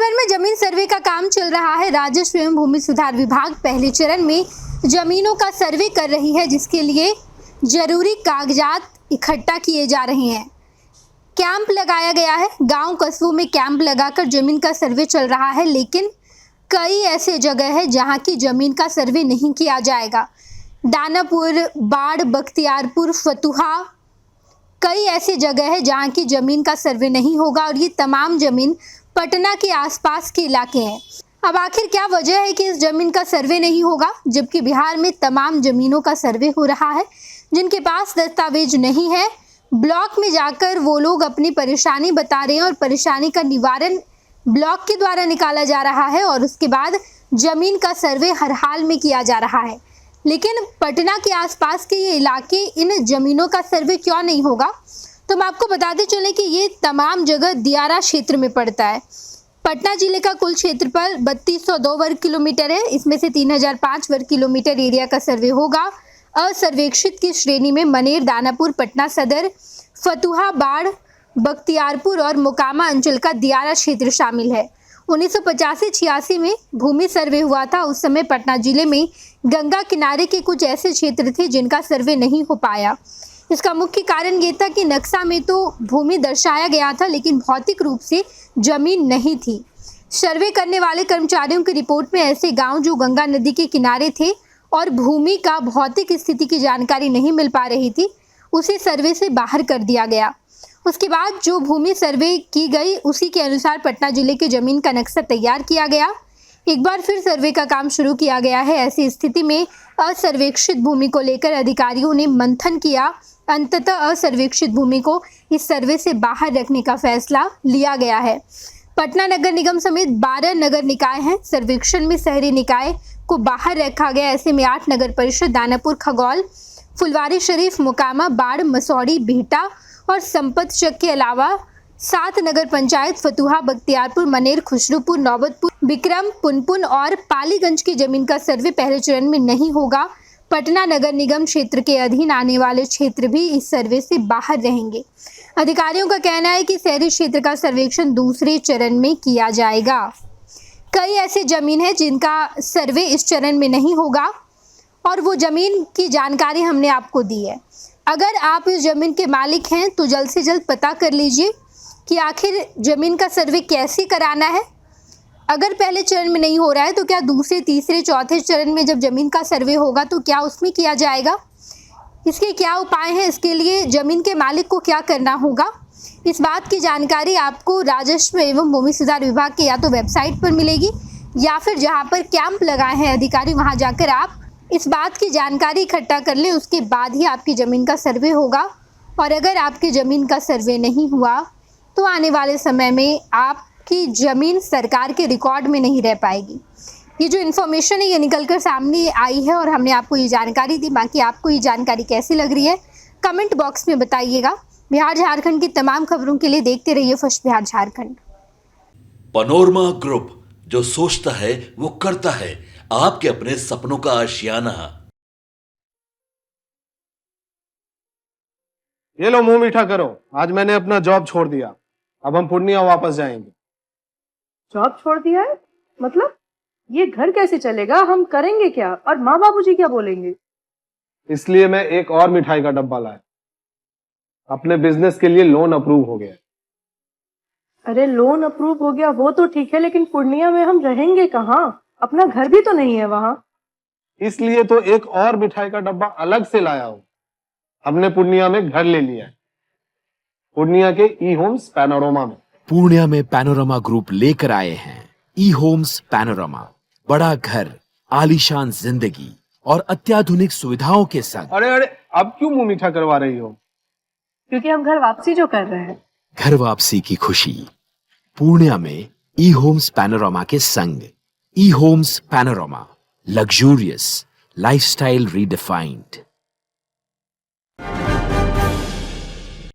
भर में जमीन सर्वे का काम चल रहा है। राजस्व एवं भूमि सुधार विभाग पहले चरण में जमीनों का सर्वे कर रही है, जिसके लिए जरूरी कागजात इकट्ठा किए जा रहे हैं। कैंप लगाया गया है। गांव कस्बों में कैंप लगाकर जमीन का सर्वे चल रहा है, लेकिन कई ऐसे जगह है जहां की जमीन का सर्वे नहीं किया जाएगा। दानापुर, बाढ़, बख्तियारपुर, फतुहा, कई ऐसे जगह है जहां की जमीन का सर्वे नहीं होगा और ये तमाम जमीन पटना के आसपास के इलाके हैं। अब आखिर क्या वजह है कि इस जमीन का सर्वे नहीं होगा, जबकि बिहार में तमाम जमीनों का सर्वे हो रहा है। जिनके पास दस्तावेज नहीं है, ब्लॉक में जाकर वो लोग अपनी परेशानी बता रहे हैं और परेशानी का निवारण ब्लॉक के द्वारा निकाला जा रहा है और उसके बाद जमीन का सर्वे हर हाल में किया जा रहा है। लेकिन पटना के आसपास के ये इलाके, इन जमीनों का सर्वे क्यों नहीं होगा? तो हम आपको बताते चले कि ये तमाम जगह दियारा क्षेत्र में पड़ता है। पटना जिले का कुल क्षेत्रफल 3202 वर्ग किलोमीटर है। इसमें से 3005 वर्ग किलोमीटर एरिया का सर्वे होगा। असर्वेक्षित की श्रेणी में मनेर, दानापुर, पटना सदर, फतुहा, बाढ़, बख्तियारपुर और मोकामा अंचल का दियारा क्षेत्र शामिल है। 1985-86 में भूमि सर्वे हुआ था। उस समय पटना जिले में गंगा किनारे के कुछ ऐसे क्षेत्र थे जिनका सर्वे नहीं हो पाया। इसका मुख्य कारण ये था कि नक्शा में तो भूमि दर्शाया गया था, लेकिन भौतिक रूप से जमीन नहीं थी। सर्वे करने वाले कर्मचारियों की रिपोर्ट में ऐसे गांव जो गंगा नदी के किनारे थे और भूमि का भौतिक स्थिति की जानकारी नहीं मिल पा रही थी, उसे सर्वे से बाहर कर दिया गया। उसके बाद जो भूमि सर्वे की गई, उसी के अनुसार पटना जिले के जमीन का नक्शा तैयार किया गया। एक बार फिर सर्वे का काम शुरू किया गया है। ऐसी स्थिति में असर्वेक्षित भूमि को लेकर अधिकारियों ने मंथन किया। अंततः असर्वेक्षित भूमि को इस सर्वे से बाहर रखने का फैसला लिया गया है। पटना नगर निगम समेत 12 नगर निकाय हैं। सर्वेक्षण में शहरी निकाय को बाहर रखा गया। ऐसे में 8 नगर परिषद दानापुर, खगौल, फुलवारी शरीफ, मोकामा, बाढ़, मसौड़ी, बिहटा और संपतचक के अलावा 7 नगर पंचायत फतुहा, बख्तियारपुर, मनेर, खुशरूपुर, नौबतपुर, बिक्रम, पुनपुन और पालीगंज की जमीन का सर्वे पहले चरण में नहीं होगा। पटना नगर निगम क्षेत्र के अधीन आने वाले क्षेत्र भी इस सर्वे से बाहर रहेंगे। अधिकारियों का कहना है कि शहरी क्षेत्र का सर्वेक्षण दूसरे चरण में किया जाएगा। कई ऐसे जमीन है जिनका सर्वे इस चरण में नहीं होगा और वो जमीन की जानकारी हमने आपको दी है। अगर आप इस जमीन के मालिक हैं तो जल्द से जल्द पता कर लीजिए कि आखिर जमीन का सर्वे कैसे कराना है। अगर पहले चरण में नहीं हो रहा है तो क्या दूसरे, तीसरे, चौथे चरण में जब जमीन का सर्वे होगा तो क्या उसमें किया जाएगा? इसके क्या उपाय हैं? इसके लिए जमीन के मालिक को क्या करना होगा? इस बात की जानकारी आपको राजस्व एवं भूमि सुधार विभाग के या तो वेबसाइट पर मिलेगी या फिर जहां पर कैंप लगाए हैं अधिकारी, वहां जाकर आप इस बात की जानकारी इकट्ठा कर ले। उसके बाद ही आपकी ज़मीन का सर्वे होगा। और अगर आपकी ज़मीन का सर्वे नहीं हुआ तो आने वाले समय में आपकी ज़मीन सरकार के रिकॉर्ड में नहीं रह पाएगी। ये जो इन्फॉर्मेशन है ये निकल कर सामने आई है और हमने आपको ये जानकारी दी। बाकी आपको ये जानकारी कैसी लग रही है कमेंट बॉक्स में बताइएगा। बिहार झारखंड की तमाम खबरों के लिए देखते रहिए first Bihar Jharkhand. Panorama group, जो सोचता है वो करता है। आपके अपने सपनों का आशियाना। ये लो, मुंह मीठा करो। आज मैंने अपना जॉब छोड़ दिया। अब हम पूर्णिया वापस जाएंगे। जॉब छोड़ दिया है? मतलब ये घर कैसे चलेगा? हम करेंगे क्या? और माँ बाबूजी क्या बोलेंगे? इसलिए मैं एक और मिठाई का डब्बा लाया। अपने बिजनेस के लिए लोन अप्रूव हो गया। अरे लोन अप्रूव हो गया वो तो ठीक है, लेकिन पूर्णिया में हम रहेंगे कहाँ? अपना घर भी तो नहीं है वहाँ। इसलिए तो एक और मिठाई का डब्बा अलग से लाया हूँ। हमने पूर्णिया में घर ले लिया है, पूर्णिया के ई होम्स पैनोरमा में। पूर्णिया में पैनोरमा ग्रुप लेकर आए हैं ई होम्स पैनोरमा। बड़ा घर, आलीशान जिंदगी और अत्याधुनिक सुविधाओं के संग। अरे अब क्यों मुंह मीठा करवा रही हो? क्योंकि हम घर वापसी जो कर रहे हैं। घर वापसी की खुशी पूर्णिया में ई होम्स पैनोरमा के संग। ई homes panorama, luxurious lifestyle redefined.